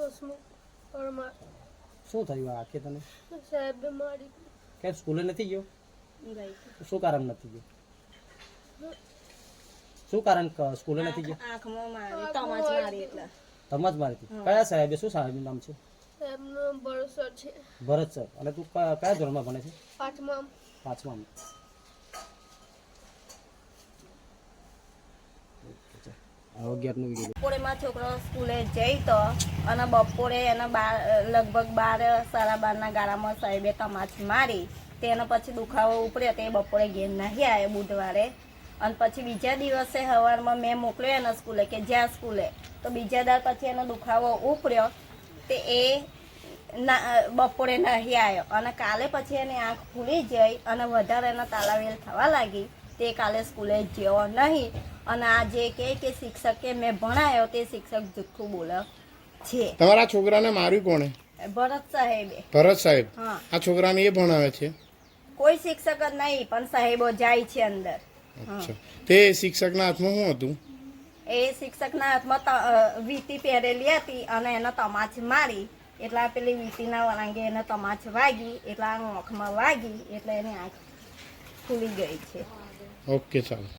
હસમુખ પરમાર. શું થયું આ આંખે તને? સાહેબે મારી. કે સ્કૂલે નથી ગયો? ગઈ. શું કારણ નથી ગયો? શું કારણ સ્કૂલે નથી ગયો? આંખમાં મારી તમાચ મારી એટલે. તમાજ મારી હતી. કયા સાહેબે? શું સાહેબનું નામ છે? સાહેબનું ભરત સર છે. ભરત સર. અને તું કયા ધોરણમાં ભણે છે? 5માં. 5માં. બપોરે માં છોકરો સ્કૂલે જઈ તો અને બપોરે એને લગભગ 12-12:30 ગાળામાં સાહેબે તમાચ મારી. તેને પછી દુખાવો ઉપડ્યો તે બપોરે ઘેર નહીં આવ્યો બુધવારે. અને પછી બીજા દિવસે સવારમાં મેં મોકલ્યો એને સ્કૂલે કે જ્યાં સ્કૂલે તો બીજા દાર પછી એનો દુખાવો ઉપડ્યો તે એ બપોરે નહીં આવ્યો. અને કાલે પછી એની આંખ ખુલી જઈ અને વધારે એનો તાલાવેલ થવા લાગી. તે કાલે સ્કૂલે જેવો નહીં. અને આ જે કે શિક્ષકે મેં ભણાયો તે શિક્ષક જુઠ્ઠું બોલે છે. તમારા છોકરાને માર્યું કોણે? ભરત સાહેબે. ભરત સાહેબ. હા. આ છોકરાને એ ભણાવે છે? કોઈ શિક્ષક જ નહીં પણ સાહેબો જાય છે અંદર. અચ્છા. તે શિક્ષકના હાથમાં શું હતું? એ શિક્ષકના હાથમાં વીંટી પહેરેલી હતી અને એને તમાચ મારી. એટલે પેલી વીંટીના વળાંગે એને તમાચ વાગી એટલે આંખમાં વાગી એટલે એની આંખ ખુલી ગઈ છે. ઓકે, ચાલો.